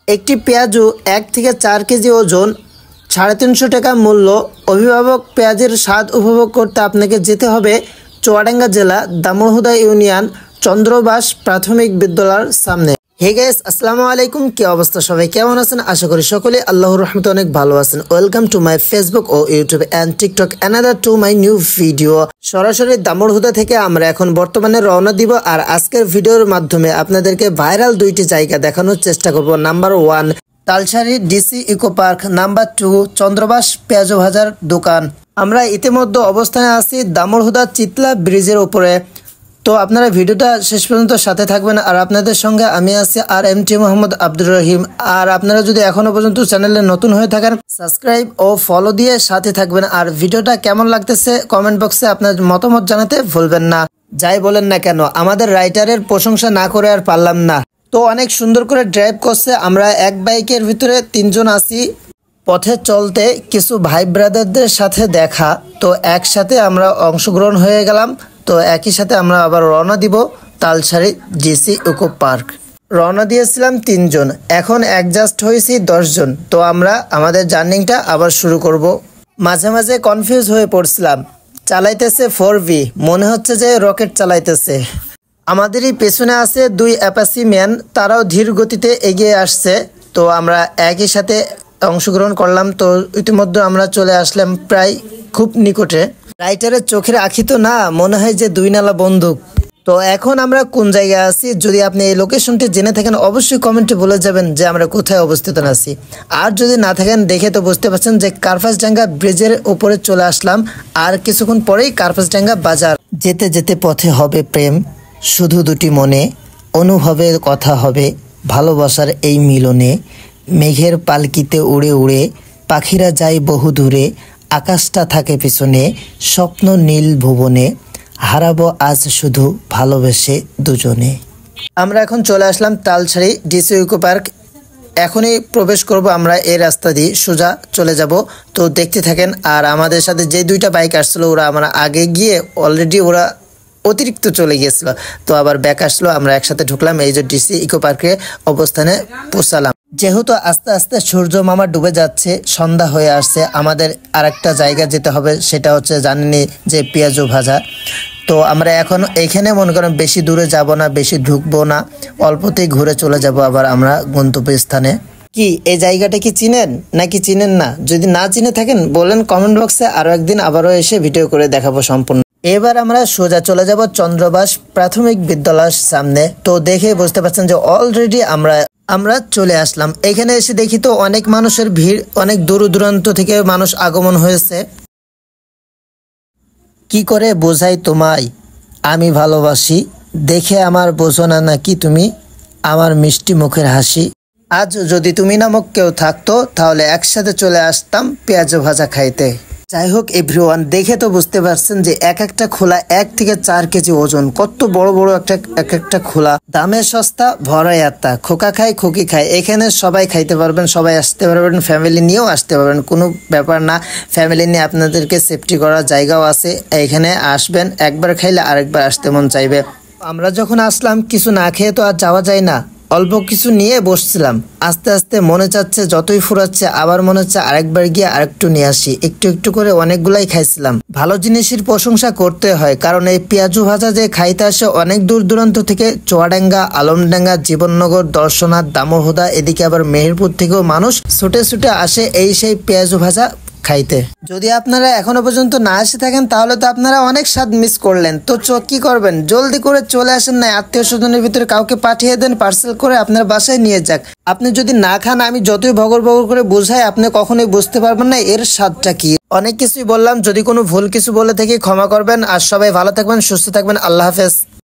একটি পেঁয়াজু 1 থেকে 4 কেজি ওজন, 350 টাকা মূল্য। অভিভাবক পেঁয়াজের স্বাদ উপভোগ করতে আপনাকে যেতে হবে চুয়াডাঙ্গা জেলা দামুড়হুদা ইউনিয়ন চন্দ্রবাস প্রাথমিক বিদ্যালয়ের সামনে। হে গাইস, আসসালামু আলাইকুম। কি অবস্থা, সবাই কেমন আছেন? আশা করি সকলে আল্লাহর রহমতে অনেক ভালো আছেন। ওয়েলকাম টু মাই ফেসবুক ও YouTube and TikTok another to my new video. সরাসরি দামুড়হুদা থেকে আমরা এখন বর্তমানে রওনা দিব। আর আজকের ভিডিওর মাধ্যমে আপনাদেরকে ভাইরাল 2টি জায়গা দেখানোর চেষ্টা করব। Number 1 Talsari DC eco park, number 2 Chandrabas পেঁয়াজ ভাজার দোকান। আমরা ইতিমধ্যে অবস্থানে আছি দামুড়হুদা চিতলা ব্রিজের উপরে। তো আপনারা ভিডিওটা শেষ পর্যন্ত সাথে থাকবেন। আর আপনাদের সঙ্গে আমি আছি আর এমটি মোহাম্মদ আব্দুর রহিম। আর আপনারা যদি এখনো পর্যন্ত চ্যানেলে নতুন হয়ে থাকেন, সাবস্ক্রাইব ও ফলো দিয়ে সাথে থাকবেন। আর ভিডিওটা কেমন লাগতেছে কমেন্ট বক্সে আপনার মতামত জানাতে ভুলবেন না। যাই বলেন না কেন, আমাদের রাইটারের প্রশংসা না করে আর পারলাম না। তো অনেক সুন্দর করে ড্রাইভ করছে। আমরা এক বাইকের ভিতরে 3 জন আছি। পথে চলতে কিছু ভাই ব্রাদারদের সাথে দেখা, তো একসাথে আমরা অংশগ্রহণ হয়ে গেলাম। তো একই সাথে আমরা আবার রওনা দিব তালসারি ডিসি ইকো পার্ক। রওনা দিয়েছিলাম 3 জন, এখন অ্যাডজাস্ট হয়েছি 10 জন। তো আমরা আমাদের জার্নিংটা আবার শুরু করব। মাঝে মাঝে কনফিউজ হয়ে পড়ছিলাম, চালাইতেছে 4V, মনে হচ্ছে যে রকেট চালাইতেছে। আমাদেরই পেছনে আছে 2 অ্যাপাচি ম্যান, তারাও ধীর গতিতে এগিয়ে আসছে। তো আমরা একই সাথে অংশগ্রহণ করলাম। তো ইতিমধ্যে আমরা চলে আসলাম প্রায় খুব নিকটে। রাইটারের চোখের আঁখি তো না, মনে হয় যে 2 নালা বন্দুক। তো এখন আমরা কোন জায়গায় আছি, যদি আপনি এই লোকেশনটি জেনে থাকেন অবশ্যই কমেন্টে বলে যাবেন যে আমরা কোথায় অবস্থিত আছি। আর যদি না থাকেন, দেখে তো বুঝতে পারছেন যে কার্পাসডাঙ্গা ব্রিজের উপরে চলে আসলাম। আর কিছুক্ষণ পরেই কার্পাসডাঙ্গা বাজার। যেতে যেতে পথে হবে প্রেম, শুধু 2টি মনে, অনুভবের কথা হবে ভালোবাসার এই মিলনে। মেঘের পালকিতে উড়ে উড়ে পাখিরা যায় বহু দূরে, আকাশটা থাকে পিছনে স্বপ্ন নীল ভুবনে, হারাবো আজ শুধু ভালোবেসে দুজনে। আমরা এখন চলে আসলাম তালসারি ডিসি ইকো পার্ক। এখনই প্রবেশ করব আমরা এই রাস্তা দিয়ে, সোজা চলে যাব। তো দেখতে থাকেন। আর আমাদের সাথে যে 2টা বাইক আসছিল, ওরা আমরা আগে গিয়ে অলরেডি ওরা অতিরিক্ত চলে গিয়েছিল। তো আবার ব্যাক আসলো, আমরা একসাথে ঢুকলাম। এই যে ডিসি ইকো পার্কে অবস্থানে পৌঁছালাম। যেহেতু আস্তে আস্তে সূর্য মামা ডুবে যাচ্ছে, সন্ধ্যা হয়ে আসছে, আমাদের আরেকটা জায়গা যেতে হবে। সেটা হচ্ছে জানেনই যে পেঁয়াজ ভাজা। তো আমরা এখন এখানে মনে করেন বেশি দূরে যাব না, বেশি ঢুকবো না, অল্পতেই ঘুরে চলে যাব আবার আমরা গন্তব্যস্থানে। কি এই জায়গাটা কি চিনেন নাকি চিনেন না? যদি না চিনে থাকেন বলেন কমেন্ট বক্সে, আরো একদিন আবারও এসে ভিডিও করে দেখাবো সম্পূর্ণ। এবার আমরা সোজা চলে যাব চন্দ্রবাস প্রাথমিক বিদ্যালয়ের সামনে। তো দেখে বুঝতে পারছেন যে অলরেডি আমরা চলে আসলাম। এখানে এসে দেখি তো অনেক মানুষের ভিড়, অনেক দূর দূরান্ত থেকে মানুষ আগমন হয়েছে। কি করে বোঝাই তোমায় আমি ভালোবাসি, দেখে আমার বোঝো না নাকি তুমি আমার মিষ্টি মুখের হাসি। আজ যদি তুমি নামক কেউ থাকতো, তাহলে একসাথে চলে আসতাম পেঁয়াজ ভাজা খাইতে। যাই হোক এভরিওয়ান, দেখে তো বুঝতে পারছেন যে একটা খোলা 1 থেকে 4 কেজি ওজন, কত বড় বড় একটা খোলা। দামে সস্তা, ভরাই আত্মা, খোকা খায় খুকি খায়। এখানে সবাই খাইতে পারবেন, সবাই আসতে পারবেন, ফ্যামিলি নিয়েও আসতে পারবেন, কোনো ব্যাপার না। ফ্যামিলি নিয়ে আপনাদেরকে সেফটি করার জায়গাও আছে। এখানে আসবেন, একবার খাইলে আরেকবার আসতে মন চাইবে। আমরা যখন আসলাম কিছু না খেয়ে তো আর যাওয়া যায় না, অল্প কিছু নিয়ে বসছিলাম। আস্তে আস্তে মনে চাচ্ছে, যতই ফুরাচ্ছে আবার মনে হচ্ছে আরেকবার গিয়ে আরেকটু নিয়ে আসি। একটু একটু করে অনেকগুলাই খাইছিলাম। ভালো জিনিসের প্রশংসা করতে হয়, কারণ এই পেঁয়াজু ভাজা যে খাইতে আসে অনেক দূর দূরান্ত থেকে, চুয়াডাঙ্গা, আলমডাঙ্গা, জীবননগর, দর্শনাথ, দামোহদা, এদিকে আবার মেহেরপুর থেকেও মানুষ ছুটে ছুটে আসে এই সেই পেঁয়াজু ভাজা খাইতে। যদি আপনারা এখনো পর্যন্ত না এসে থাকেন, তাহলে তো আপনারা অনেক স্বাদ মিস করলেন। তো কি করবেন, জলদি করে চলে আসেন না, আত্মীয় স্বজনের ভিতরে কাউকে পাঠিয়ে দেন, পার্সেল করে আপনার বাসায় নিয়ে যাক। আপনি যদি না খান, আমি যতই ভগর ভগর করে বোঝাই, আপনি কখনোই বুঝতে পারবেন না এর স্বাদটা কি। অনেক কিছুই বললাম, যদি কোনো ভুল কিছু বলে থাকি ক্ষমা করবেন। আর সবাই ভালো থাকবেন, সুস্থ থাকবেন। আল্লাহ হাফেজ।